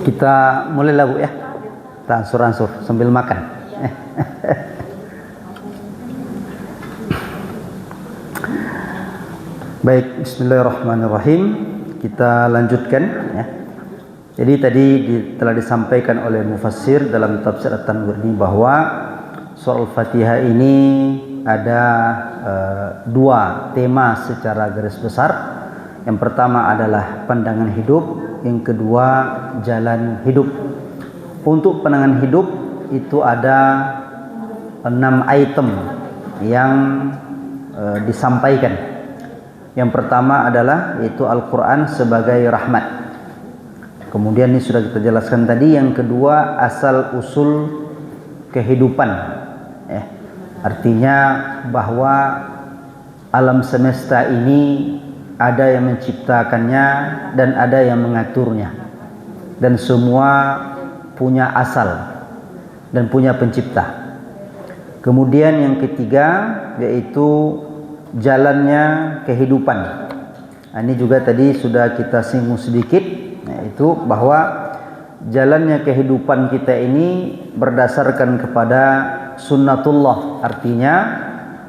Kita mulailah Bu ya. Kita ansur-ansur sambil makan. Baik, bismillahirrahmanirrahim. Kita lanjutkan ya. Jadi tadi telah disampaikan oleh mufassir dalam tafsir At-Tanwirni bahwa surah Al-Fatihah ini ada dua tema secara garis besar. Yang pertama adalah pandangan hidup, yang kedua jalan hidup. Untuk pandangan hidup itu ada 6 item yang disampaikan. Yang pertama adalah yaitu Al-Quran sebagai rahmat. Kemudian ini sudah kita jelaskan tadi. Yang kedua asal usul kehidupan. Artinya bahwa alam semesta ini ada yang menciptakannya dan ada yang mengaturnya. Dan semua punya asal dan punya pencipta. Kemudian yang ketiga yaitu jalannya kehidupan. Ini juga tadi sudah kita singgung sedikit, yaitu bahwa jalannya kehidupan kita ini berdasarkan kepada sunnatullah, artinya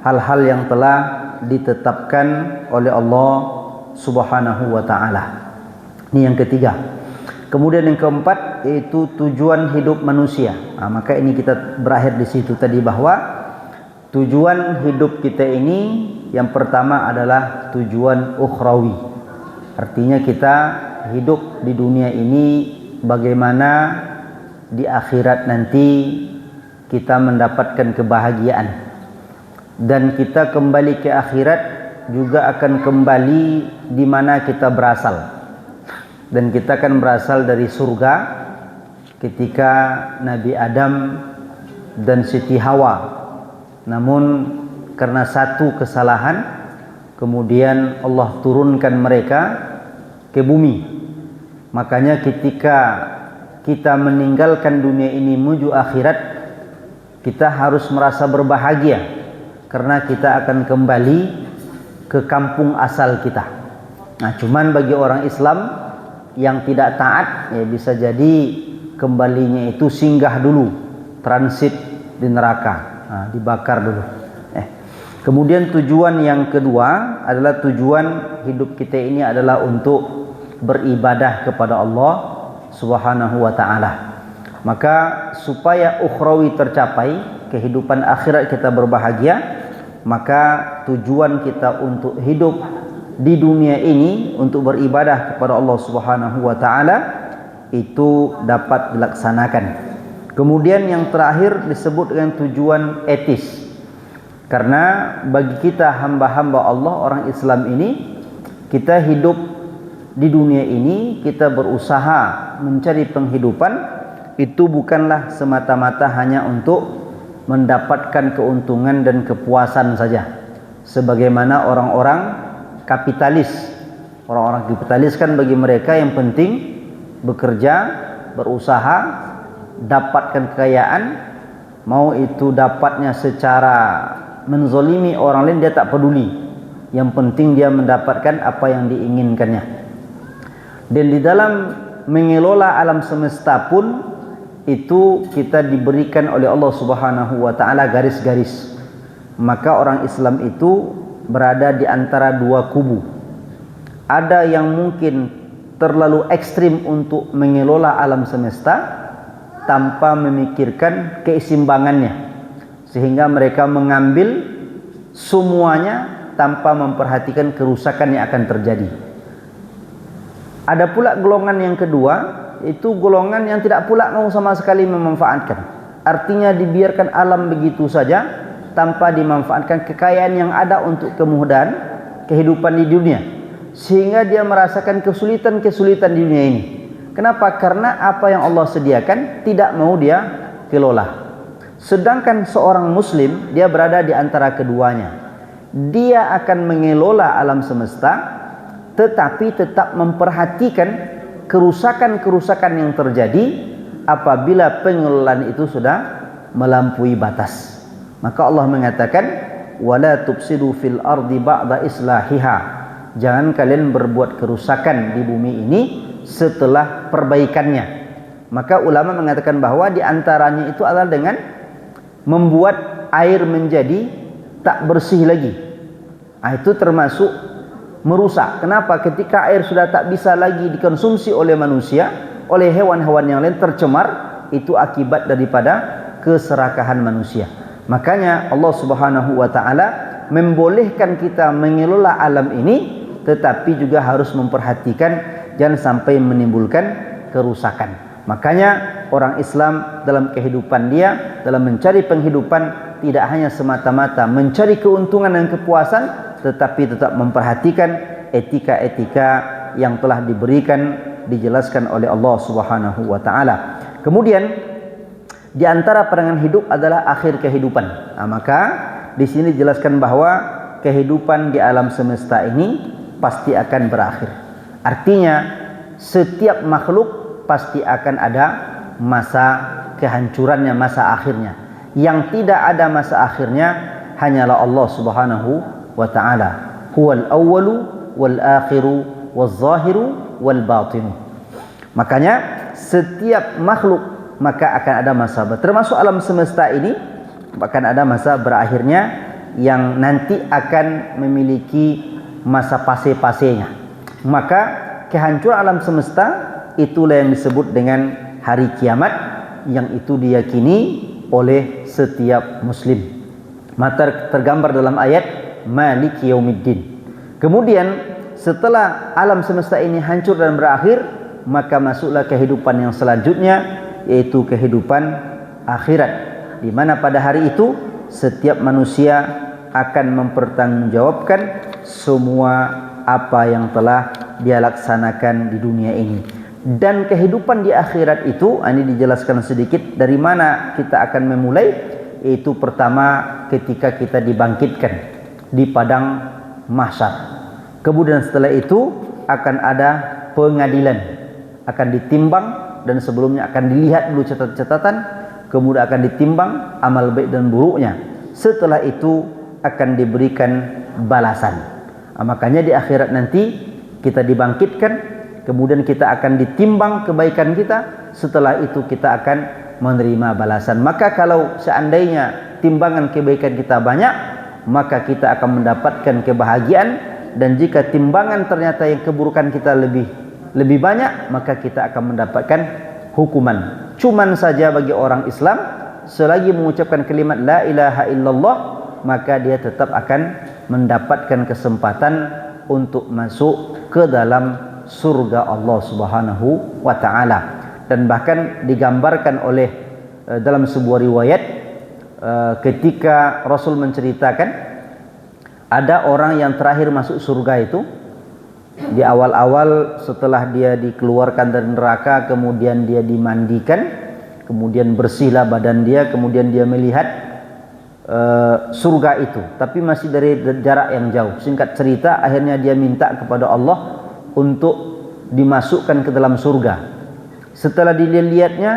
hal-hal yang telah ditetapkan oleh Allah Subhanahu wa ta'ala. Ini yang ketiga. Kemudian yang keempat yaitu tujuan hidup manusia. Maka ini kita berakhir di situ tadi bahwa tujuan hidup kita ini yang pertama adalah tujuan ukhrawi. Artinya kita hidup di dunia ini bagaimana di akhirat nanti kita mendapatkan kebahagiaan. Dan kita kembali ke akhirat juga akan kembali di mana kita berasal. Dan kita akan berasal dari surga ketika Nabi Adam dan Siti Hawa. Namun karena satu kesalahan kemudian Allah turunkan mereka ke bumi. Makanya ketika kita meninggalkan dunia ini menuju akhirat, kita harus merasa berbahagia karena kita akan kembali ke kampung asal kita. Cuman bagi orang Islam yang tidak taat, ya bisa jadi kembalinya itu singgah dulu, transit di neraka, dibakar dulu. Kemudian tujuan yang kedua adalah tujuan hidup kita ini adalah untuk beribadah kepada Allah Subhanahu wa ta'ala. Maka supaya ukhrawi tercapai, kehidupan akhirat kita berbahagia, maka tujuan kita untuk hidup di dunia ini untuk beribadah kepada Allah Subhanahu wa ta'ala itu dapat dilaksanakan. Kemudian yang terakhir disebut dengan tujuan etis. Karena bagi kita hamba-hamba Allah, orang Islam ini, kita hidup di dunia ini, kita berusaha mencari penghidupan, itu bukanlah semata-mata hanya untuk mendapatkan keuntungan dan kepuasan saja. Sebagaimana orang-orang kapitalis. Orang-orang kapitalis kan bagi mereka yang penting bekerja, berusaha, dapatkan kekayaan, mau itu dapatnya secara menzolimi orang lain dia tak peduli. Yang penting dia mendapatkan apa yang diinginkannya. Dan di dalam mengelola alam semesta pun itu kita diberikan oleh Allah Subhanahu wa ta'ala garis-garis. Maka orang Islam itu berada di antara dua kubu. Ada yang mungkin terlalu ekstrim untuk mengelola alam semesta tanpa memikirkan keseimbangannya, sehingga mereka mengambil semuanya tanpa memperhatikan kerusakan yang akan terjadi. Ada pula golongan yang kedua, itu golongan yang tidak pula mau sama sekali memanfaatkan. Artinya dibiarkan alam begitu saja tanpa dimanfaatkan kekayaan yang ada untuk kemudahan kehidupan di dunia, sehingga dia merasakan kesulitan-kesulitan di dunia ini. Kenapa? Karena apa yang Allah sediakan tidak mau dia kelola. Sedangkan seorang muslim dia berada di antara keduanya. Dia akan mengelola alam semesta tetapi tetap memperhatikan kerusakan-kerusakan yang terjadi apabila pengelolaan itu sudah melampaui batas. Maka Allah mengatakan wala tufsidu fil ardi ba'da islahiha. Jangan kalian berbuat kerusakan di bumi ini setelah perbaikannya. Maka ulama mengatakan bahwa di antaranya itu adalah dengan membuat air menjadi tak bersih lagi. Itu termasuk merusak. Kenapa? Ketika air sudah tak bisa lagi dikonsumsi oleh manusia, oleh hewan-hewan yang lain, tercemar, itu akibat daripada keserakahan manusia. Makanya Allah Subhanahu wa taala membolehkan kita mengelola alam ini, tetapi juga harus memperhatikan jangan sampai menimbulkan kerusakan. Makanya orang Islam dalam kehidupan dia, dalam mencari penghidupan, tidak hanya semata-mata mencari keuntungan dan kepuasan, tetapi tetap memperhatikan etika-etika yang telah diberikan, dijelaskan oleh Allah Subhanahu wa taala. Kemudian di antara pandangan hidup adalah akhir kehidupan. Maka di sini dijelaskan bahwa kehidupan di alam semesta ini pasti akan berakhir. Artinya setiap makhluk pasti akan ada masa kehancurannya, masa akhirnya. Yang tidak ada masa akhirnya hanyalah Allah Subhanahu wa ta'ala. Huwal awwalu wal akhiru wal zahiru wal batinu. Makanya setiap makhluk maka akan ada masa, termasuk alam semesta ini akan ada masa berakhirnya yang nanti akan memiliki masa fase-fasenya. Maka kehancuran alam semesta itulah yang disebut dengan hari kiamat, yang itu diyakini oleh setiap muslim. Maka tergambar dalam ayat Maliki Yaumiddin. Kemudian setelah alam semesta ini hancur dan berakhir, maka masuklah kehidupan yang selanjutnya, yaitu kehidupan akhirat, di mana pada hari itu setiap manusia akan mempertanggungjawabkan semua apa yang telah dia laksanakan di dunia ini. Dan kehidupan di akhirat itu, ini dijelaskan sedikit dari mana kita akan memulai, yaitu pertama ketika kita dibangkitkan di padang mahsyar. Kemudian setelah itu akan ada pengadilan, akan ditimbang, dan sebelumnya akan dilihat dulu catatan, kemudian akan ditimbang amal baik dan buruknya. Setelah itu akan diberikan balasan. Makanya di akhirat nanti kita dibangkitkan, kemudian kita akan ditimbang kebaikan kita, setelah itu kita akan menerima balasan. Maka kalau seandainya timbangan kebaikan kita banyak, maka kita akan mendapatkan kebahagiaan, dan jika timbangan ternyata yang keburukan kita lebih banyak, maka kita akan mendapatkan hukuman. Cuman saja bagi orang Islam, selagi mengucapkan kalimat la ilaha illallah, maka dia tetap akan mendapatkan kesempatan untuk masuk ke dalam surga Allah Subhanahu wa taala. Dan bahkan digambarkan oleh dalam sebuah riwayat, ketika Rasul menceritakan ada orang yang terakhir masuk surga itu di awal-awal, setelah dia dikeluarkan dari neraka, kemudian dia dimandikan, kemudian bersihlah badan dia, kemudian dia melihat surga itu, tapi masih dari jarak yang jauh. Singkat cerita, akhirnya dia minta kepada Allah untuk dimasukkan ke dalam surga. Setelah dilihatnya,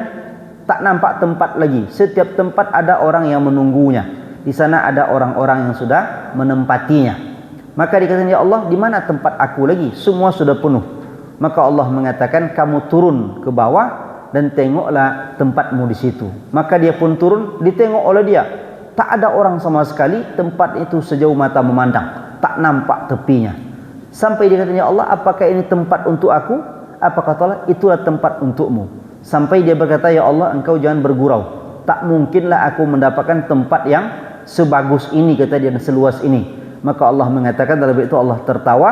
tak nampak tempat lagi. Setiap tempat ada orang yang menunggunya. Di sana ada orang-orang yang sudah menempatinya. Maka dikatakan, ya Allah, di mana tempat aku lagi? Semua sudah penuh. Maka Allah mengatakan, kamu turun ke bawah dan tengoklah tempatmu di situ. Maka dia pun turun, ditengok oleh dia. Tak ada orang sama sekali, tempat itu sejauh mata memandang, tak nampak tepinya. Sampai dia katanya, Allah, apakah ini tempat untuk aku? Apa kata Allah, itulah tempat untukmu. Sampai dia berkata, ya Allah, engkau jangan bergurau. Tak mungkinlah aku mendapatkan tempat yang sebagus ini, kata dia, dan seluas ini. Maka Allah mengatakan, dalam itu Allah tertawa.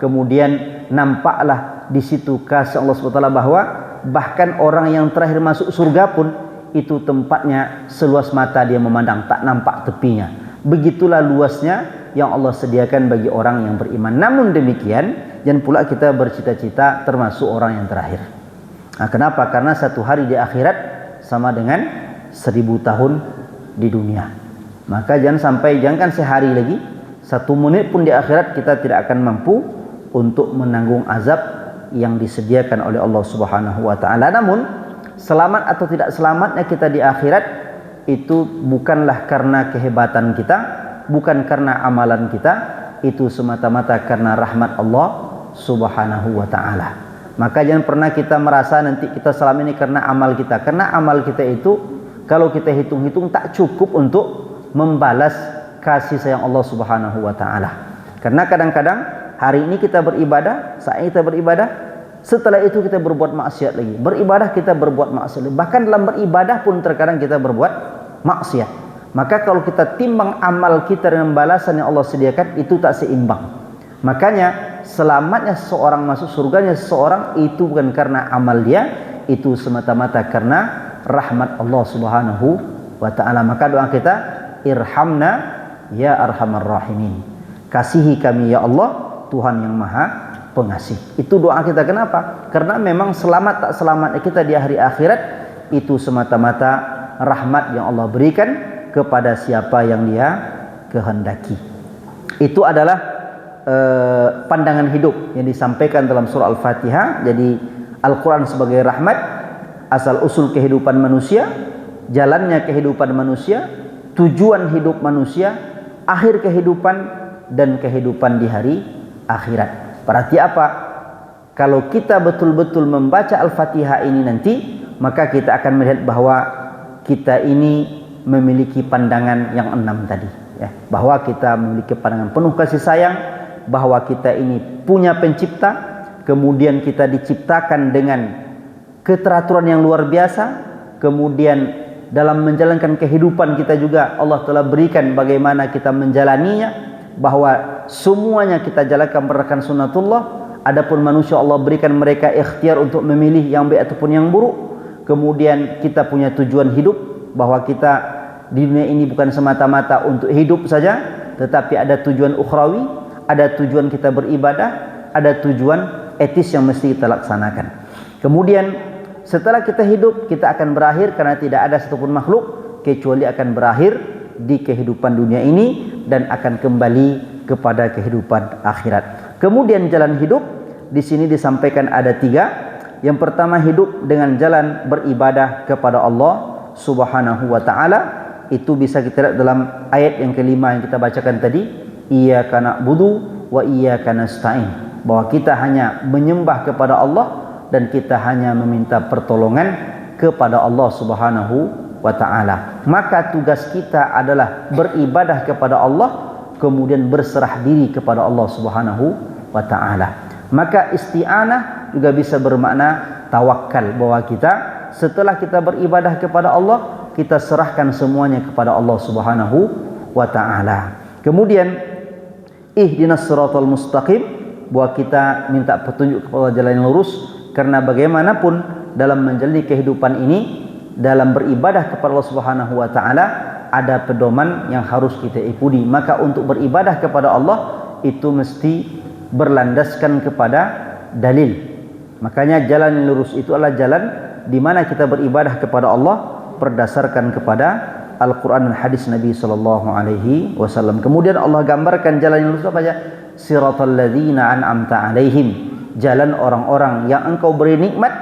Kemudian nampaklah di situ kasih Allah SWT bahwa bahkan orang yang terakhir masuk surga pun itu tempatnya seluas mata dia memandang, tak nampak tepinya. Begitulah luasnya yang Allah sediakan bagi orang yang beriman. Namun demikian, jangan pula kita bercita-cita termasuk orang yang terakhir. Kenapa? Karena satu hari di akhirat sama dengan 1000 tahun di dunia. Maka jangan sehari lagi, 1 menit pun di akhirat kita tidak akan mampu untuk menanggung azab yang disediakan oleh Allah Subhanahu wa taala. Namun selamat atau tidak selamatnya kita di akhirat itu bukanlah karena kehebatan kita, bukan karena amalan kita, itu semata-mata karena rahmat Allah Subhanahu wa taala. Maka jangan pernah kita merasa nanti kita selama ini karena amal kita. Karena amal kita itu kalau kita hitung-hitung tak cukup untuk membalas kasih sayang Allah Subhanahu wa taala. Karena kadang-kadang hari ini kita beribadah, saat ini kita beribadah, setelah itu kita berbuat maksiat lagi. Beribadah kita berbuat maksiat lagi. Bahkan dalam beribadah pun terkadang kita berbuat maksiat. Maka kalau kita timbang amal kita dengan balasan yang Allah sediakan, itu tak seimbang. Makanya selamatnya seseorang, masuk surganya seseorang itu bukan karena amal dia, itu semata-mata karena rahmat Allah Subhanahu wa taala. Maka doa kita, irhamna ya arhamar rahimin. Kasihi kami ya Allah, Tuhan yang Maha Pengasih. Itu doa kita. Kenapa? Karena memang selamat tak selamatnya kita di hari akhirat itu semata-mata rahmat yang Allah berikan kepada siapa yang Dia kehendaki. Itu adalah pandangan hidup yang disampaikan dalam surah Al-Fatihah. Jadi Al-Quran sebagai rahmat, asal usul kehidupan manusia, jalannya kehidupan manusia, tujuan hidup manusia, akhir kehidupan, dan kehidupan di hari akhirat. Berarti apa? Kalau kita betul-betul membaca Al-Fatihah ini nanti, maka kita akan melihat bahwa kita ini memiliki pandangan yang 6 tadi, ya. Bahwa kita memiliki pandangan penuh kasih sayang, bahwa kita ini punya pencipta, kemudian kita diciptakan dengan keteraturan yang luar biasa, kemudian dalam menjalankan kehidupan kita juga Allah telah berikan bagaimana kita menjalaninya, bahwa semuanya kita jalankan berdasarkan sunnatullah. Adapun manusia Allah berikan mereka ikhtiar untuk memilih yang baik ataupun yang buruk. Kemudian kita punya tujuan hidup, bahwa kita di dunia ini bukan semata-mata untuk hidup saja, tetapi ada tujuan ukhrawi, ada tujuan kita beribadah, ada tujuan etis yang mesti kita laksanakan. Kemudian setelah kita hidup, kita akan berakhir, karena tidak ada satupun makhluk kecuali akan berakhir di kehidupan dunia ini dan akan kembali kepada kehidupan akhirat. Kemudian jalan hidup di sini disampaikan ada 3. Yang pertama, hidup dengan jalan beribadah kepada Allah Subhanahu wa taala. Itu bisa kita lihat dalam ayat yang kelima yang kita bacakan tadi, iyyaka na'budu wa iyyaka nasta'in, bahwa kita hanya menyembah kepada Allah dan kita hanya meminta pertolongan kepada Allah Subhanahu wa ta'ala. Maka tugas kita adalah beribadah kepada Allah, kemudian berserah diri kepada Allah Subhanahu wa ta'ala. Maka isti'anah juga bisa bermakna tawakal, bahwa kita setelah kita beribadah kepada Allah, kita serahkan semuanya kepada Allah Subhanahu wa ta'ala. Kemudian ihdinas siratal mustaqim, bahwa kita minta petunjuk kepada jalan yang lurus. Karena bagaimanapun dalam menjalani kehidupan ini, dalam beribadah kepada Allah Subhanahu wa taala, ada pedoman yang harus kita ikuti. Maka untuk beribadah kepada Allah itu mesti berlandaskan kepada dalil. Makanya jalan yang lurus itu adalah jalan di mana kita beribadah kepada Allah berdasarkan kepada Al-Quran dan hadis Nabi sallallahu alaihi wasallam. Kemudian Allah gambarkan jalan yang lurus apa saja? Siratal ladzina an'amta alaihim, jalan orang-orang yang engkau beri nikmat,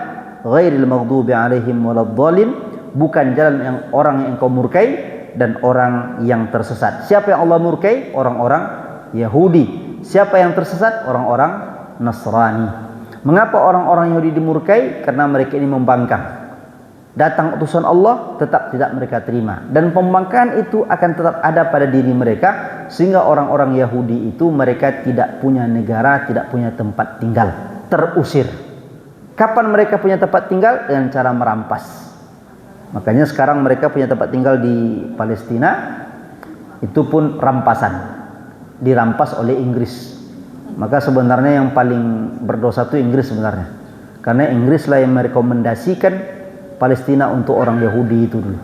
ghairil maghdubi alaihim waladdallin, bukan jalan yang orang yang engkau murkai dan orang yang tersesat. Siapa yang Allah murkai? Orang-orang Yahudi. Siapa yang tersesat? Orang-orang Nasrani. Mengapa orang-orang Yahudi dimurkai? Karena mereka ini membangkang. Datang utusan Allah tetap tidak mereka terima, dan pembangkangan itu akan tetap ada pada diri mereka, sehingga orang-orang Yahudi itu mereka tidak punya negara, tidak punya tempat tinggal, terusir. Kapan mereka punya tempat tinggal? Dengan cara merampas. Makanya sekarang mereka punya tempat tinggal di Palestina, itu pun rampasan, dirampas oleh Inggris. Maka sebenarnya yang paling berdosa itu Inggris sebenarnya, karena Inggris lah yang merekomendasikan Palestina untuk orang Yahudi itu dulu,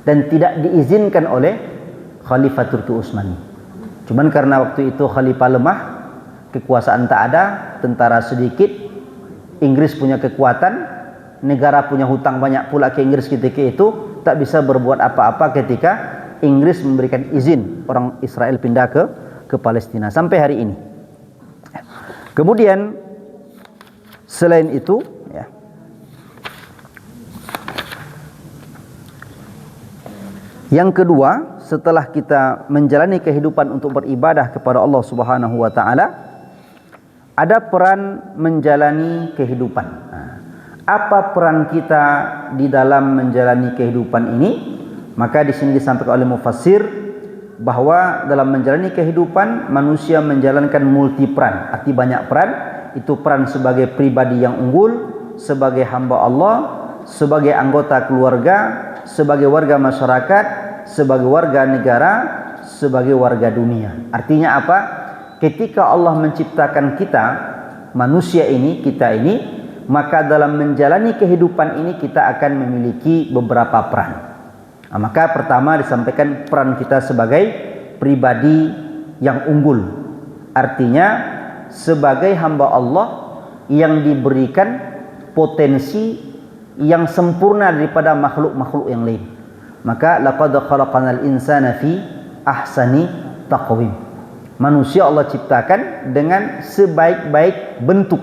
dan tidak diizinkan oleh Khalifah Turki Utsmani. Cuman karena waktu itu Khalifah lemah, kekuasaan tak ada, tentara sedikit, Inggris punya kekuatan, negara punya hutang banyak pula ke Inggris ketika itu, tak bisa berbuat apa-apa ketika Inggris memberikan izin orang Israel pindah ke Palestina sampai hari ini. Kemudian selain itu, ya, yang kedua, setelah kita menjalani kehidupan untuk beribadah kepada Allah Subhanahu wa taala, ada peran menjalani kehidupan. Apa peran kita di dalam menjalani kehidupan ini? Maka di sini disampaikan oleh mufassir bahwa dalam menjalani kehidupan manusia menjalankan multi peran, arti banyak peran. Itu peran sebagai pribadi yang unggul, sebagai hamba Allah, sebagai anggota keluarga, sebagai warga masyarakat, sebagai warga negara, sebagai warga dunia. Artinya apa? Ketika Allah menciptakan kita, manusia ini, kita ini, maka dalam menjalani kehidupan ini kita akan memiliki beberapa peran. Maka pertama disampaikan peran kita sebagai pribadi yang unggul. Artinya sebagai hamba Allah yang diberikan potensi yang sempurna daripada makhluk-makhluk yang lain. Maka laqad khalaqanal insana fi ahsani taqwim. Manusia Allah ciptakan dengan sebaik-baik bentuk.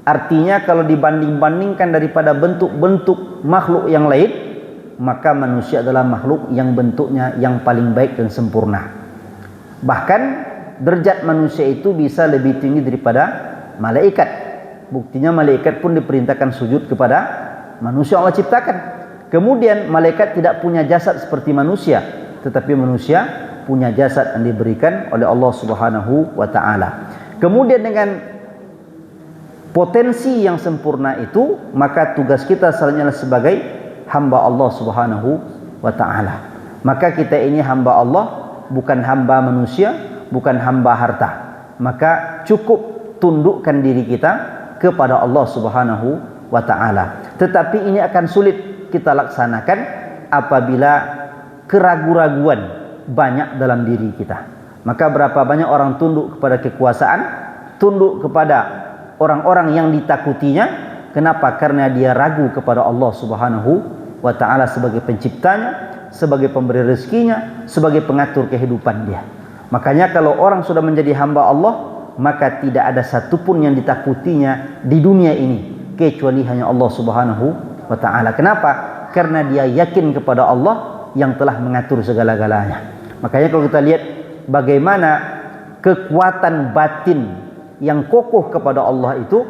Artinya kalau dibanding-bandingkan daripada bentuk-bentuk makhluk yang lain, maka manusia adalah makhluk yang bentuknya yang paling baik dan sempurna. Bahkan derajat manusia itu bisa lebih tinggi daripada malaikat. Buktinya malaikat pun diperintahkan sujud kepada manusia Allah ciptakan. Kemudian malaikat tidak punya jasad seperti manusia, tetapi manusia punya jasad yang diberikan oleh Allah Subhanahu wa taala. Kemudian dengan potensi yang sempurna itu, maka tugas kita selanjutnya sebagai hamba Allah Subhanahu wa taala. Maka kita ini hamba Allah, bukan hamba manusia, bukan hamba harta. Maka cukup tundukkan diri kita kepada Allah Subhanahu wa taala. Tetapi ini akan sulit kita laksanakan apabila keraguan-raguan banyak dalam diri kita. Maka berapa banyak orang tunduk kepada kekuasaan, tunduk kepada orang-orang yang ditakutinya. Kenapa? Karena dia ragu kepada Allah Subhanahu wa taala sebagai penciptanya, sebagai pemberi rezekinya, sebagai pengatur kehidupan dia. Makanya kalau orang sudah menjadi hamba Allah, maka tidak ada satupun yang ditakutinya di dunia ini kecuali hanya Allah Subhanahu wa taala. Kenapa? Karena dia yakin kepada Allah yang telah mengatur segala-galanya. Makanya kalau kita lihat bagaimana kekuatan batin yang kokoh kepada Allah itu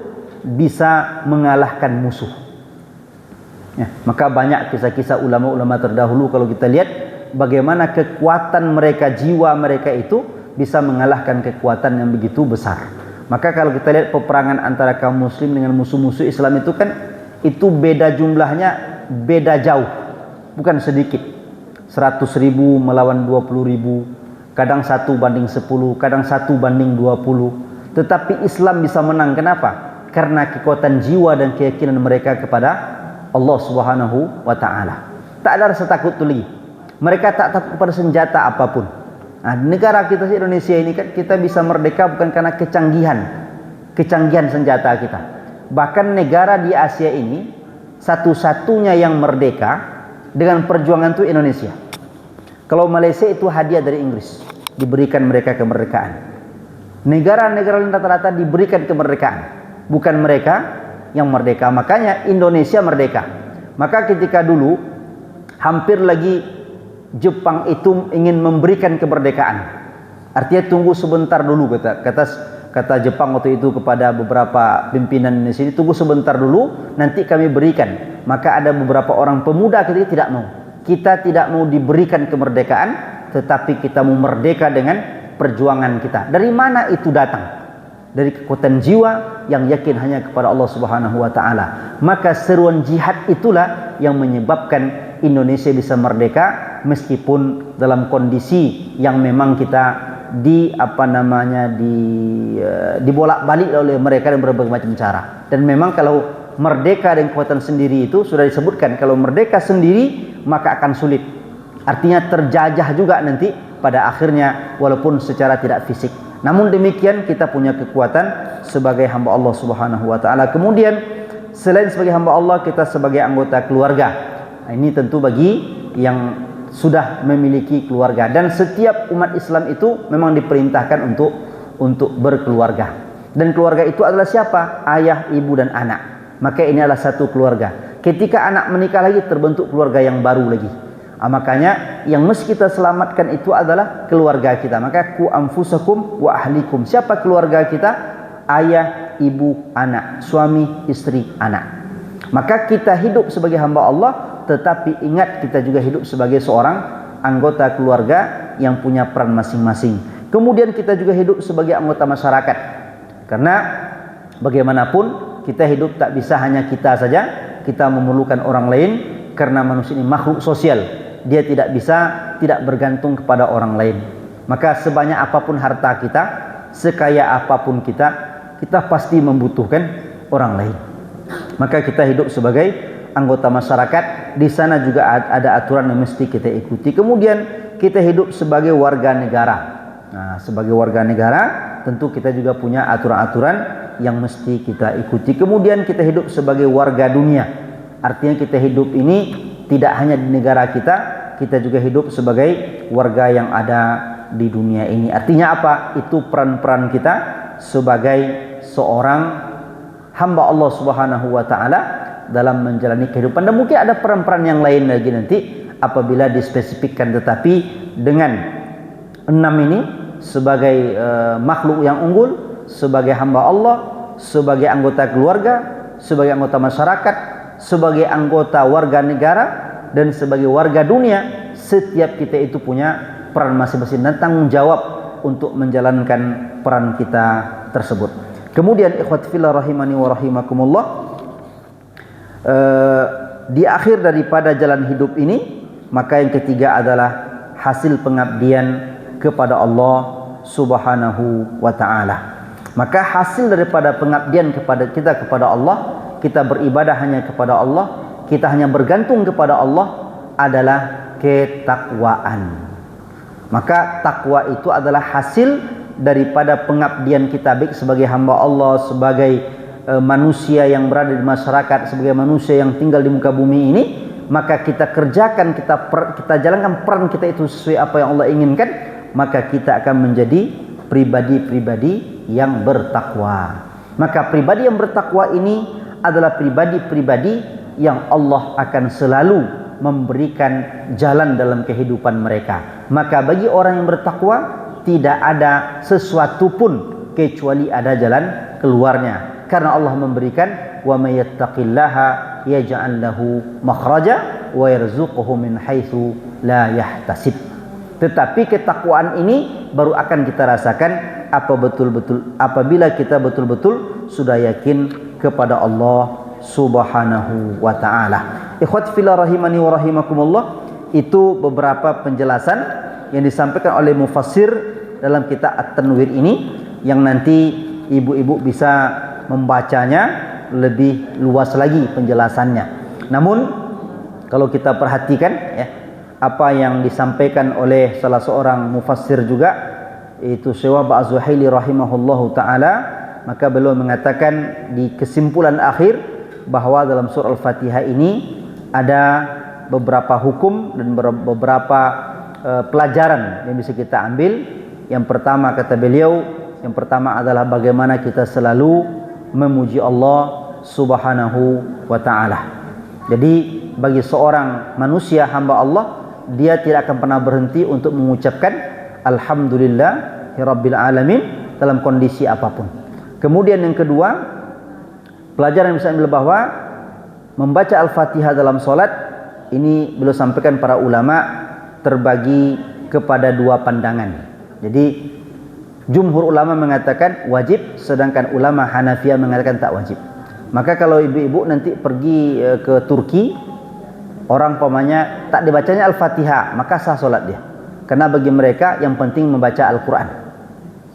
bisa mengalahkan musuh. Ya, maka banyak kisah-kisah ulama-ulama terdahulu kalau kita lihat bagaimana kekuatan mereka, jiwa mereka itu bisa mengalahkan kekuatan yang begitu besar. Maka kalau kita lihat peperangan antara kaum muslim dengan musuh-musuh Islam itu kan, itu beda jumlahnya, beda jauh, bukan sedikit. 100.000 melawan 20.000, kadang 1 banding 10, kadang 1 banding 20. Tetapi Islam bisa menang. Kenapa? Karena kekuatan jiwa dan keyakinan mereka kepada Allah Subhanahu wa taala. Tak ada rasa takut tu lagi. Mereka tak takut pada senjata apapun. Nah, negara kita Indonesia ini kan kita bisa merdeka bukan karena kecanggihan senjata kita. Bahkan negara di Asia ini satu-satunya yang merdeka dengan perjuangan itu Indonesia. Kalau Malaysia itu hadiah dari Inggris, diberikan mereka kemerdekaan. Negara-negara lain rata-rata diberikan kemerdekaan, bukan mereka yang merdeka. Makanya Indonesia merdeka. Maka ketika dulu hampir lagi Jepang itu ingin memberikan kemerdekaan, artinya tunggu sebentar dulu, kata Jepang waktu itu kepada beberapa pimpinan di sini, tunggu sebentar dulu, nanti kami berikan. Maka ada beberapa orang pemuda ketika tidak mau. Kita tidak mau diberikan kemerdekaan, tetapi kita mau merdeka dengan perjuangan kita. Dari mana itu datang? Dari kekuatan jiwa yang yakin hanya kepada Allah Subhanahu wa taala. Maka seruan jihad itulah yang menyebabkan Indonesia bisa merdeka, meskipun dalam kondisi yang memang kita dibolak-balik oleh mereka dengan berbagai macam cara. Dan memang kalau merdeka dan kekuatan sendiri itu sudah disebutkan, kalau merdeka sendiri maka akan sulit. Artinya terjajah juga nanti pada akhirnya, walaupun secara tidak fisik. Namun demikian kita punya kekuatan sebagai hamba Allah Subhanahu wa taala. Kemudian selain sebagai hamba Allah, kita sebagai anggota keluarga. Nah, ini tentu bagi yang sudah memiliki keluarga, dan setiap umat Islam itu memang diperintahkan untuk berkeluarga. Dan keluarga itu adalah siapa? Ayah, ibu dan anak. Maka ini adalah satu keluarga. Ketika anak menikah lagi, terbentuk keluarga yang baru lagi. Makanya yang mesti kita selamatkan itu adalah keluarga kita. Maka ku anfusakum wa ahlikum. Siapa keluarga kita? ayah, ibu, anak, suami, istri, anak. Maka kita hidup sebagai hamba Allah, tetapi ingat kita juga hidup sebagai seorang anggota keluarga yang punya peran masing-masing. Kemudian kita juga hidup sebagai anggota masyarakat. Karena bagaimanapun kita hidup tak bisa hanya kita saja, kita memerlukan orang lain karena manusia ini makhluk sosial. Dia tidak bergantung kepada orang lain. Maka sebanyak apapun harta kita, sekaya apapun kita pasti membutuhkan orang lain. Maka kita hidup sebagai anggota masyarakat. Di sana juga ada aturan yang mesti kita ikuti. Kemudian kita hidup sebagai warga negara. Nah, sebagai warga negara tentu kita juga punya aturan-aturan yang mesti kita ikuti. Kemudian kita hidup sebagai warga dunia. Artinya kita hidup ini tidak hanya di negara kita juga hidup sebagai warga yang ada di dunia ini. Artinya apa? Itu peran-peran kita sebagai seorang hamba Allah Subhanahu wa taala dalam menjalani kehidupan. Dan mungkin ada peran-peran yang lain lagi nanti apabila dispesifikkan, tetapi dengan 6 ini sebagai makhluk yang unggul, sebagai hamba Allah, sebagai anggota keluarga, sebagai anggota masyarakat, sebagai anggota warga negara, dan sebagai warga dunia, setiap kita itu punya peran masing-masing dan tanggung jawab untuk menjalankan peran kita tersebut. Kemudian ikhwati fillah rahimani wa rahimakumullah, di akhir daripada jalan hidup ini, maka yang ketiga adalah hasil pengabdian kepada Allah Subhanahu wa taala. Maka hasil daripada pengabdian kepada Allah, kita beribadah hanya kepada Allah, kita hanya bergantung kepada Allah, adalah ketakwaan. Maka takwa itu adalah hasil daripada pengabdian kita, baik sebagai hamba Allah, sebagai manusia yang berada di masyarakat, sebagai manusia yang tinggal di muka bumi ini. Maka kita kerjakan, kita jalankan peran kita itu sesuai apa yang Allah inginkan, maka kita akan menjadi pribadi-pribadi yang bertakwa. Maka pribadi yang bertakwa ini adalah pribadi-pribadi yang Allah akan selalu memberikan jalan dalam kehidupan mereka. Maka bagi orang yang bertakwa, tidak ada sesuatu pun kecuali ada jalan keluarnya. Karena Allah memberikan, wa may yattaqillaha yaj'al lahu makhraja wa yarzuquhu min haitsu la yahtasib. Tetapi ketakwaan ini baru akan kita rasakan apabila kita betul-betul sudah yakin kepada Allah Subhanahu wa ta'ala. Ikhwati fillah rahimani wa rahimakumullah, itu beberapa penjelasan yang disampaikan oleh mufassir dalam kitab At-Tanwir ini, yang nanti ibu-ibu bisa membacanya lebih luas lagi penjelasannya. Namun kalau kita perhatikan ya, apa yang disampaikan oleh salah seorang mufassir juga, yaitu Syawab Az-Zuhaili rahimahullahu ta'ala, maka beliau mengatakan di kesimpulan akhir bahwa dalam surah Al-Fatihah ini ada beberapa hukum dan beberapa pelajaran yang bisa kita ambil. Yang pertama, kata beliau, yang pertama adalah bagaimana kita selalu memuji Allah Subhanahu wa ta'ala. Jadi bagi seorang manusia hamba Allah, dia tidak akan pernah berhenti untuk mengucapkan Alhamdulillahirabbil alamin dalam kondisi apapun. Kemudian yang kedua, pelajaran yang bisa ambil bahwa membaca Al-Fatihah dalam solat ini beliau sampaikan para ulama terbagi kepada dua pandangan. Jadi jumhur ulama mengatakan wajib, sedangkan ulama Hanafiyah mengatakan tak wajib. Maka kalau ibu-ibu nanti pergi ke Turki, orang pamannya tak dibacanya Al-Fatihah, maka sah solat dia. Karena bagi mereka yang penting membaca Al-Quran.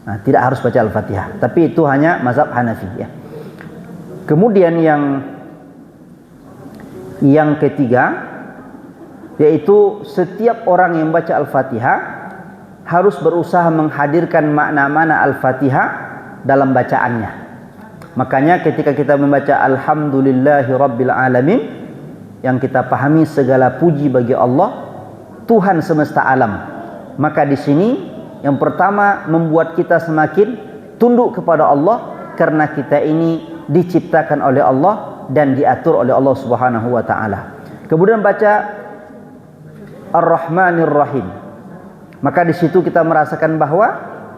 Nah, tidak harus baca Al-Fatihah. Tapi itu hanya mazhab Hanafi ya. Kemudian yang ketiga, yaitu setiap orang yang baca Al-Fatihah harus berusaha menghadirkan makna-makna Al-Fatihah dalam bacaannya. Makanya ketika kita membaca Alhamdulillahirabbil alamin, yang kita pahami segala puji bagi Allah, Tuhan semesta alam. Maka di sini yang pertama membuat kita semakin tunduk kepada Allah, karena kita ini diciptakan oleh Allah dan diatur oleh Allah Subhanahu wa ta'ala. Kemudian baca Ar-Rahmanir Rahim, maka di situ kita merasakan bahwa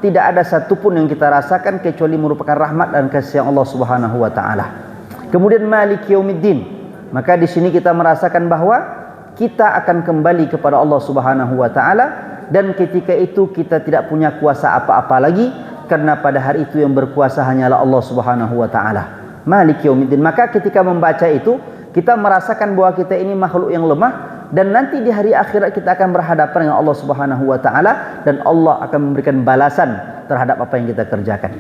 tidak ada satupun yang kita rasakan kecuali merupakan rahmat dan kasih Allah Subhanahu wa taala. Kemudian Maliki Yaumiddin, maka di sini kita merasakan bahwa kita akan kembali kepada Allah Subhanahu wa taala, dan ketika itu kita tidak punya kuasa apa-apa lagi, karena pada hari itu yang berkuasa hanyalah Allah Subhanahu wa taala. Maliki Yaumiddin. Maka ketika membaca itu kita merasakan bahwa kita ini makhluk yang lemah, dan nanti di hari akhirat kita akan berhadapan dengan Allah Subhanahu wa taala, dan Allah akan memberikan balasan terhadap apa yang kita kerjakan.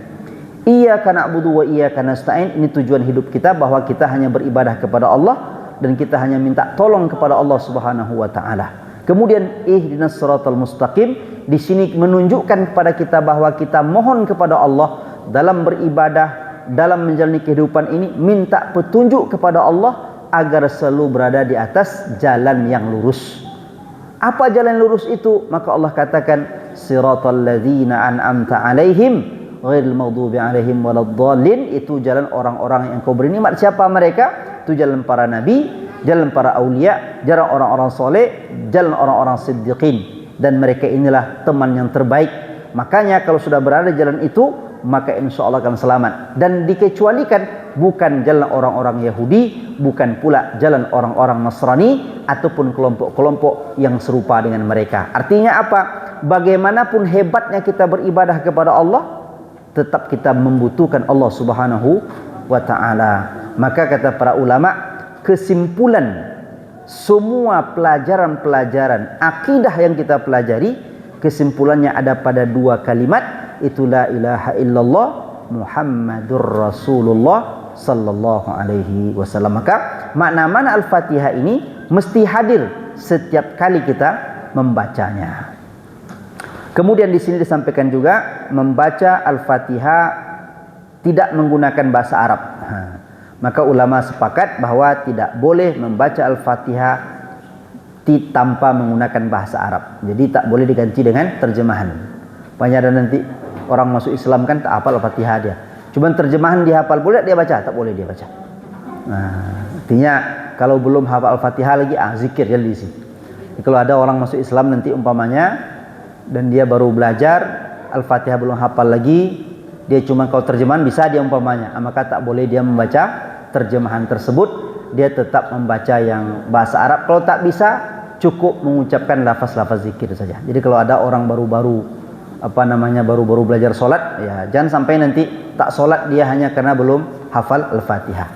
Iyyaka na'budu wa iyyaka nasta'in. Ini tujuan hidup kita, bahwa kita hanya beribadah kepada Allah dan kita hanya minta tolong kepada Allah Subhanahu wa taala. Kemudian ihdinas siratal mustaqim, di sini menunjukkan kepada kita bahwa kita mohon kepada Allah dalam beribadah, dalam menjalani kehidupan ini, minta petunjuk kepada Allah agar selalu berada di atas jalan yang lurus. Apa jalan lurus itu? Maka Allah katakan siratal ladzina an'amta 'alaihim ghairil maghdubi 'alaihim waladdallin. Itu jalan orang-orang yang Kau beri nikmat. Siapa mereka? Itu jalan para nabi, jalan para aulia, jalan orang-orang soleh, jalan orang-orang siddiqin, dan mereka inilah teman yang terbaik. Makanya kalau sudah berada di jalan itu, maka insya Allah akan selamat. Dan dikecualikan bukan jalan orang-orang Yahudi, bukan pula jalan orang-orang Nasrani, ataupun kelompok-kelompok yang serupa dengan mereka. Artinya apa? Bagaimanapun hebatnya kita beribadah kepada Allah, tetap kita membutuhkan Allah Subhanahu wa ta'ala. Maka kata para ulama, kesimpulan semua pelajaran-pelajaran akidah yang kita pelajari, kesimpulannya ada pada dua kalimat, itu la ilaha illallah Muhammadur Rasulullah sallallahu alaihi wasallam. Maka makna-makna Al-Fatihah ini mesti hadir setiap kali kita membacanya. Kemudian di sini disampaikan juga membaca Al-Fatihah tidak menggunakan bahasa Arab. Maka ulama sepakat bahwa tidak boleh membaca Al-Fatihah tanpa menggunakan bahasa Arab. Jadi tak boleh diganti dengan terjemahan. Banyak ada nanti orang masuk Islam kan tak hafal Al-Fatihah dia. Cuma terjemahan dia hafal, boleh dia baca? Tak boleh dia baca. Nah, artinya kalau belum hafal Al-Fatihah lagi, zikir jadi di sini. Kalau ada orang masuk Islam nanti umpamanya, dan dia baru belajar Al-Fatihah belum hafal lagi, dia cuma kalau terjemahan bisa dia umpamanya, maka tak boleh dia membaca terjemahan tersebut, dia tetap membaca yang bahasa Arab. Kalau tak bisa, cukup mengucapkan lafaz-lafaz zikir saja. Jadi kalau ada orang baru-baru baru-baru belajar sholat, ya jangan sampai nanti tak sholat dia hanya karena belum hafal Al-Fatihah.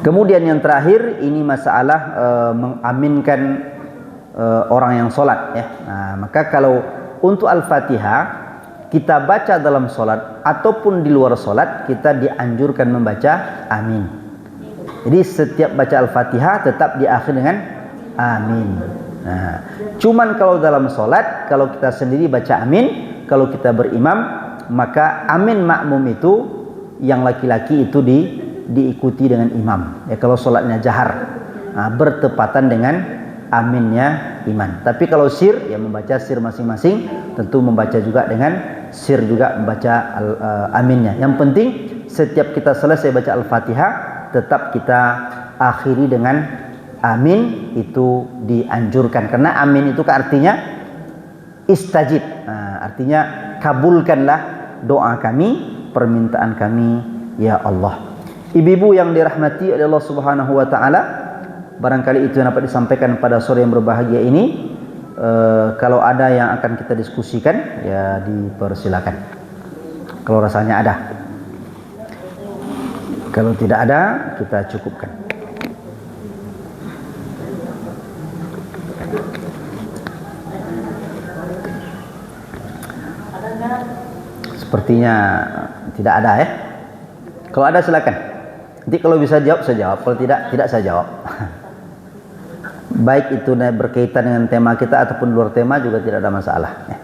Kemudian yang terakhir ini masalah mengaminkan orang yang sholat, ya. Nah, maka kalau untuk Al-Fatihah kita baca dalam sholat ataupun di luar sholat, kita dianjurkan membaca amin. Jadi setiap baca Al-Fatihah tetap diakhiri dengan amin. Nah, cuman kalau dalam sholat, kalau kita sendiri baca amin, kalau kita berimam, maka amin makmum itu yang laki-laki itu diikuti dengan imam. Ya, kalau sholatnya jahar, bertepatan dengan aminnya imam. Tapi kalau sir, ya membaca sir masing-masing, tentu membaca juga dengan sir juga membaca aminnya. Yang penting setiap kita selesai baca Al-Fatihah, tetap kita akhiri dengan amin. Itu dianjurkan, karena amin itu artinya istajib. Artinya kabulkanlah doa kami, permintaan kami ya Allah. Ibu-ibu yang dirahmati oleh Allah Subhanahu wa taala, barangkali itu yang dapat disampaikan pada sore yang berbahagia ini. Kalau ada yang akan kita diskusikan, ya dipersilakan. Kalau rasanya ada. Kalau tidak ada, kita cukupkan. Sepertinya tidak ada, ya. Kalau ada silakan. Nanti kalau bisa jawab saya jawab, kalau tidak saya jawab. Baik itu berkaitan dengan tema kita ataupun luar tema juga tidak ada masalah, ya.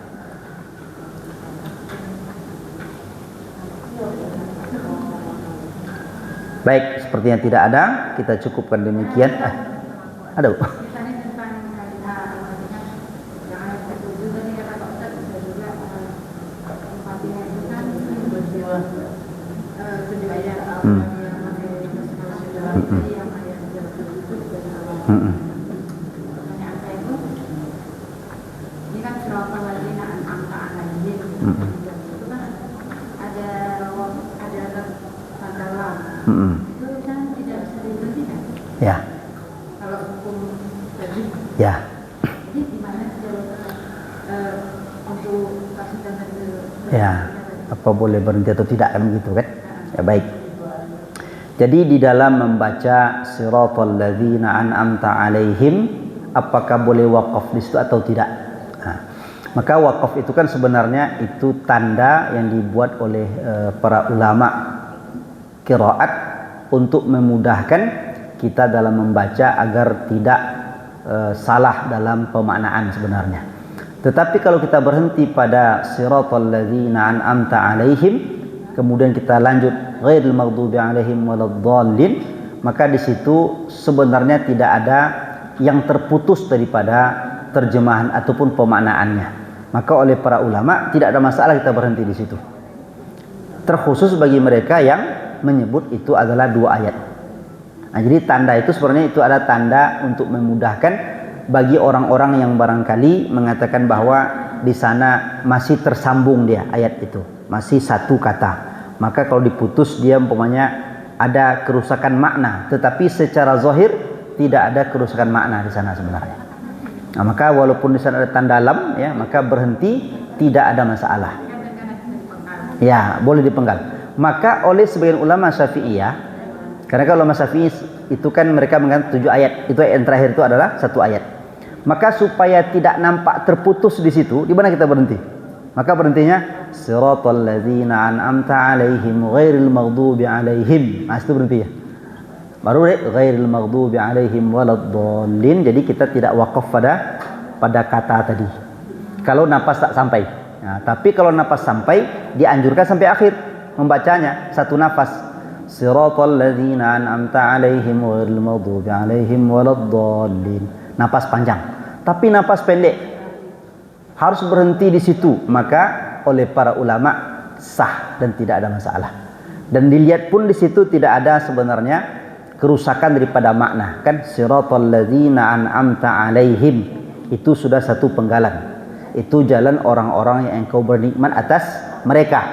Baik, sepertinya tidak ada, kita cukupkan demikian. Ada. Ya. Ya, apa boleh berhenti atau tidak kan begitu kan? Ya baik. Jadi di dalam membaca siratal ladzina an'amta alaihim, apakah boleh wakaf di situ atau tidak? Nah, maka wakaf itu kan sebenarnya itu tanda yang dibuat oleh para ulama qiraat untuk memudahkan kita dalam membaca agar tidak salah dalam pemaknaan sebenarnya. Tetapi kalau kita berhenti pada siratal ladzina an'amta alaihim, kemudian kita lanjut ghairil maghdubi alaihim waladdallin, maka di situ sebenarnya tidak ada yang terputus daripada terjemahan ataupun pemaknaannya. Maka oleh para ulama tidak ada masalah kita berhenti di situ. Terkhusus bagi mereka yang menyebut itu adalah 2 ayat. Nah, jadi tanda itu sebenarnya itu ada tanda untuk memudahkan bagi orang-orang yang barangkali mengatakan bahwa di sana masih tersambung dia ayat itu, masih satu kata. Maka kalau diputus dia umpamanya ada kerusakan makna, tetapi secara zahir tidak ada kerusakan makna di sana sebenarnya. Nah, maka walaupun di sana ada tanda lam ya, maka berhenti tidak ada masalah. Ya, boleh dipenggal. Maka oleh sebagian ulama Syafi'iyah, karena kalau ulama Syafi'i itu kan mereka mengatakan 7 ayat, itu ayat yang terakhir itu adalah 1 ayat. Maka supaya tidak nampak terputus di situ, di mana kita berhenti? Maka berhentinya siratal ladzina an'amta alaihim ghairil maghdubi alaihim. Nah, itu berhenti ya. Baru ghairil maghdubi alaihim waladdallin. Jadi kita tidak wakaf pada kata tadi. Kalau napas tak sampai. Nah, tapi kalau napas sampai, dianjurkan sampai akhir membacanya satu nafas. Siratal ladzina an'amta alaihim ghairil maghdubi alaihim waladdallin. Napas panjang, tapi napas pendek harus berhenti di situ. Maka oleh para ulama sah dan tidak ada masalah. Dan dilihat pun di situ tidak ada sebenarnya kerusakan daripada makna. Kan siratal ladzina an'amta alaihim itu sudah satu penggalan. Itu jalan orang-orang yang engkau bernikmat atas mereka.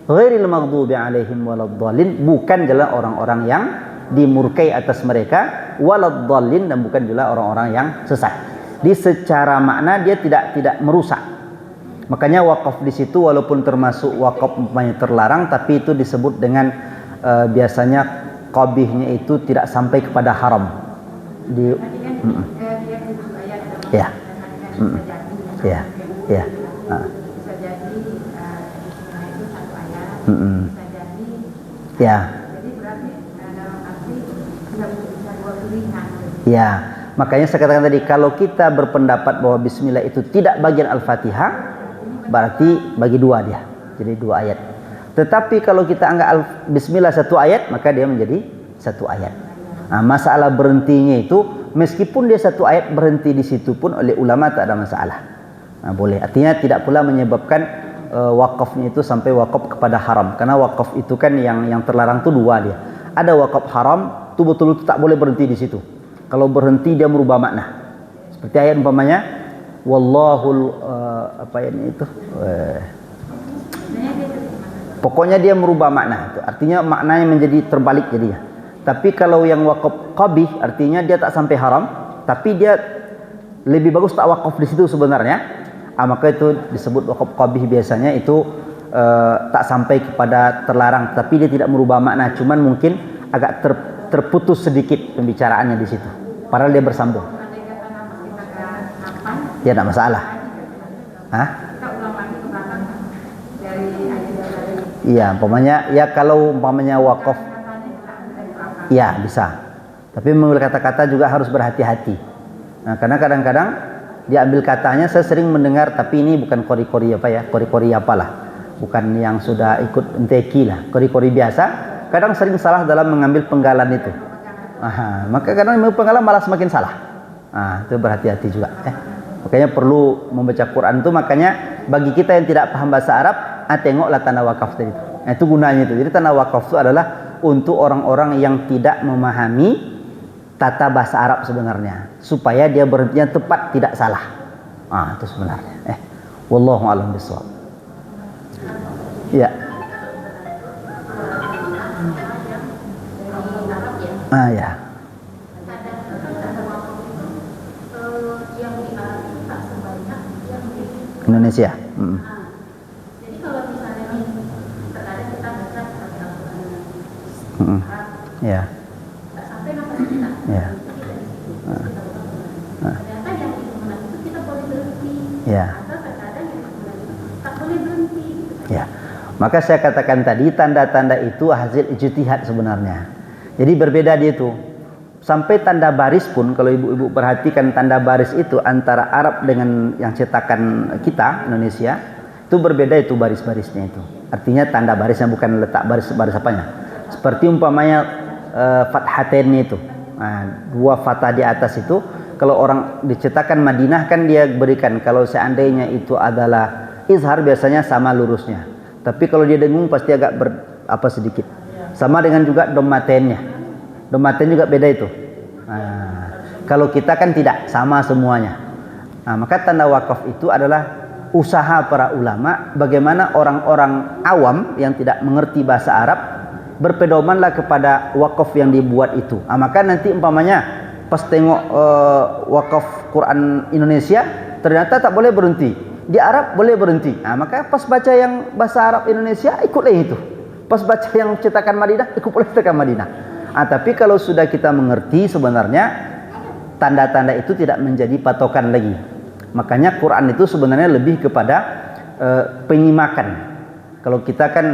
Ghairil maghdubi alaihim waladdallin, bukan jalan orang-orang yang dimurkai atas mereka, waladdallin, dan bukan juga orang-orang yang sesat. Di secara makna dia tidak merusak. Makanya wakaf di situ walaupun termasuk wakaf umpamanya terlarang, tapi itu disebut dengan biasanya qabihnya itu tidak sampai kepada haram. Di ya. Ya. Ya. Ya. Ya, makanya saya katakan tadi, kalau kita berpendapat bahwa bismillah itu tidak bagian Al-Fatihah, berarti bagi 2 dia. Jadi 2 ayat. Tetapi kalau kita anggap bismillah 1 ayat, maka dia menjadi 1 ayat. Nah, masalah berhentinya itu meskipun dia 1 ayat, berhenti di situ pun oleh ulama tak ada masalah. Nah, boleh. Artinya tidak pula menyebabkan wakafnya itu sampai wakaf kepada haram. Karena wakaf itu kan yang terlarang itu 2 dia. Ada wakaf haram, itu betul-betul tak boleh berhenti di situ. Kalau berhenti dia merubah makna. Seperti ayat umpamanya wallahul apa ini itu? Pokoknya dia merubah makna itu. Artinya maknanya menjadi terbalik jadinya. Tapi kalau yang wakaf qabih artinya dia tak sampai haram, tapi dia lebih bagus tak wakaf di situ sebenarnya. Maka itu disebut wakaf qabih, biasanya itu tak sampai kepada terlarang, tapi dia tidak merubah makna, cuman mungkin agak terputus sedikit pembicaraannya di situ. Padahal dia bersambung. Ya tidak masalah. Hah? Iya, umpamanya ya kalau umpamanya wakaf, ya bisa. Tapi mengambil kata-kata juga harus berhati-hati. Nah, karena kadang-kadang diambil katanya, saya sering mendengar, tapi ini bukan kori-kori apa ya, kori-kori apalah, bukan yang sudah ikut enteki lah, kori-kori biasa. Kadang sering salah dalam mengambil penggalan itu. Maka kadang mengambil penggalan malah semakin salah. Itu berhati-hati juga. Makanya perlu membaca Quran itu. Makanya bagi kita yang tidak paham bahasa Arab, tengoklah tanda wakaf tadi. Itu gunanya itu. Jadi tanda wakaf itu adalah untuk orang-orang yang tidak memahami tata bahasa Arab sebenarnya, supaya dia berhentinya tepat, tidak salah. Itu sebenarnya. Wallahu a'lam bishawab. Ya. Ya. Indonesia. Jadi kalau misalnya nih, terkadang kita baca pakai Al-Quran Arab, Ya. nggak sampai nafas kita. Ya. Kita di situ, kita buka. Ternyata yang hitungan itu kita boleh berhenti. Ya. Atau terkadang yang hitungan itu tak boleh berhenti. Ya. Maka saya katakan tadi tanda-tanda itu hasil ijtihad sebenarnya. Jadi berbeda dia itu. Sampai tanda baris pun kalau ibu-ibu perhatikan tanda baris itu antara Arab dengan yang cetakan kita Indonesia itu berbeda itu baris-barisnya itu. Artinya tanda barisnya bukan letak baris apanya. Seperti umpamanya fathatain itu. Nah, dua fathah di atas itu kalau orang dicetakan Madinah kan dia berikan kalau seandainya itu adalah izhar biasanya sama lurusnya. Tapi kalau dia dengung pasti agak sedikit. Sama dengan juga dommatennya. Domaten juga beda itu. Nah, kalau kita kan tidak sama semuanya. Nah, maka tanda wakaf itu adalah usaha para ulama bagaimana orang-orang awam yang tidak mengerti bahasa Arab berpedomanlah kepada wakaf yang dibuat itu. Nah, maka nanti umpamanya pas tengok wakaf Quran Indonesia ternyata tak boleh berhenti. Di Arab boleh berhenti. Nah, maka pas baca yang bahasa Arab Indonesia ikutlah itu. Pas baca yang cetakan Madinah ikut boleh cetakan Madinah. Tapi kalau sudah kita mengerti sebenarnya tanda-tanda itu tidak menjadi patokan lagi. Makanya Quran itu sebenarnya lebih kepada penyimakan. Kalau kita kan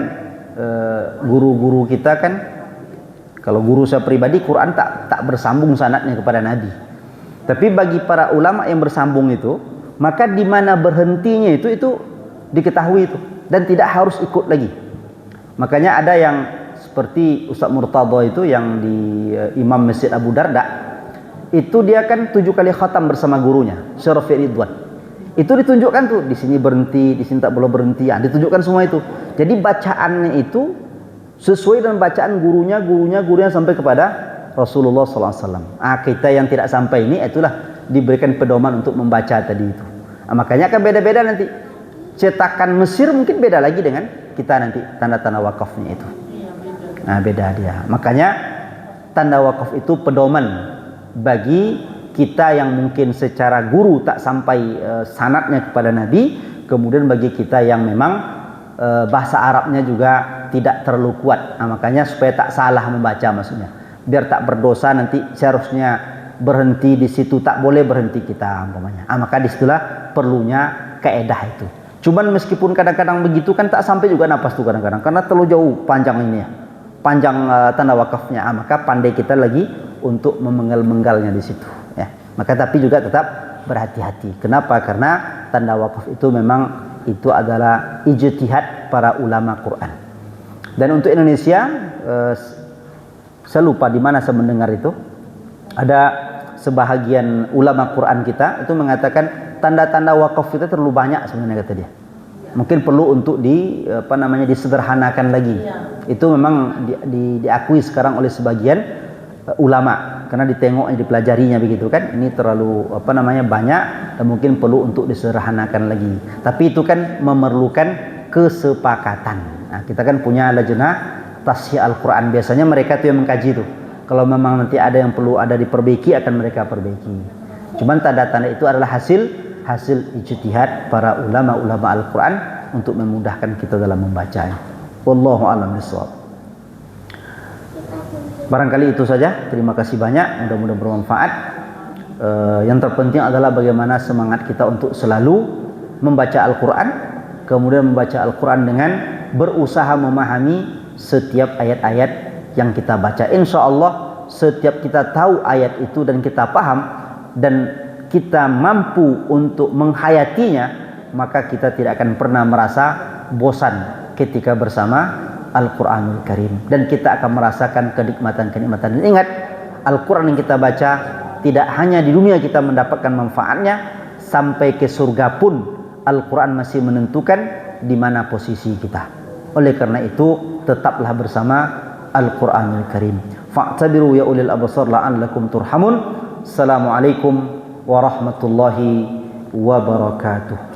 guru-guru kita kan, kalau guru saya pribadi Quran tak bersambung sanadnya kepada Nabi. Tapi bagi para ulama yang bersambung itu, maka di mana berhentinya itu diketahui itu dan tidak harus ikut lagi. Makanya ada yang seperti Ustaz Murtadha itu yang di Imam Masjid Abu Darda itu dia kan 7 kali khatam bersama gurunya Syarafi Ridwan. Itu ditunjukkan tuh di sini berhenti, di sini tak boleh berhenti. Ditunjukkan semua itu. Jadi bacaannya itu sesuai dengan bacaan gurunya sampai kepada Rasulullah SAW. Kita yang tidak sampai ini itulah diberikan pedoman untuk membaca tadi itu. Makanya kan beda-beda nanti. Cetakan Mesir mungkin beda lagi dengan kita nanti tanda-tanda wakafnya itu. Beda dia. Makanya tanda wakaf itu pedoman bagi kita yang mungkin secara guru tak sampai sanadnya kepada Nabi, kemudian bagi kita yang memang bahasa Arabnya juga tidak terlalu kuat. Makanya supaya tak salah membaca maksudnya. Biar tak berdosa nanti seharusnya berhenti di situ, tak boleh berhenti kita umpamanya. Maka disitulah perlunya kaedah itu. Cuman meskipun kadang-kadang begitu kan tak sampai juga napas tuh kadang-kadang karena terlalu jauh panjang ini ya. Panjang tanda wakafnya, maka pandai kita lagi untuk memenggal-menggalnya di situ ya. Maka tapi juga tetap berhati-hati. Kenapa? Karena tanda wakaf itu memang itu adalah ijtihad para ulama Quran. Dan untuk Indonesia saya lupa di mana saya mendengar itu ada sebahagian ulama Quran kita itu mengatakan tanda-tanda wakaf kita terlalu banyak sebenarnya kata dia. Mungkin perlu untuk disederhanakan lagi. Itu memang diakui sekarang oleh sebagian ulama karena ditengok dipelajarinya begitu kan. Ini terlalu banyak dan mungkin perlu untuk disederhanakan lagi. Tapi itu kan memerlukan kesepakatan. Kita kan punya lajnah Tashih Al-Quran, biasanya mereka tuh yang mengkaji itu. Kalau memang nanti ada yang perlu diperbaiki akan mereka perbaiki. Cuman tanda-tanda itu adalah hasil ijtihad para ulama-ulama Al-Quran untuk memudahkan kita dalam membacanya. Wallahu a'lam bishawab. Barangkali itu saja. Terima kasih banyak. Mudah-mudahan bermanfaat. Yang terpenting adalah bagaimana semangat kita untuk selalu membaca Al-Quran, kemudian membaca Al-Quran dengan berusaha memahami setiap ayat-ayat yang kita baca. Insya Allah setiap kita tahu ayat itu dan kita paham dan kita mampu untuk menghayatinya, maka kita tidak akan pernah merasa bosan ketika bersama Al-Quranul Karim, dan kita akan merasakan kenikmatan-kenikmatan. Dan ingat, Al-Quran yang kita baca tidak hanya di dunia kita mendapatkan manfaatnya, sampai ke surga pun Al-Quran masih menentukan di mana posisi kita. Oleh karena itu tetaplah bersama Al-Quranul Karim. Fa'tabiru ya ulil absar la'allakum turhamun. Assalamualaikum warahmatullahi wabarakatuh.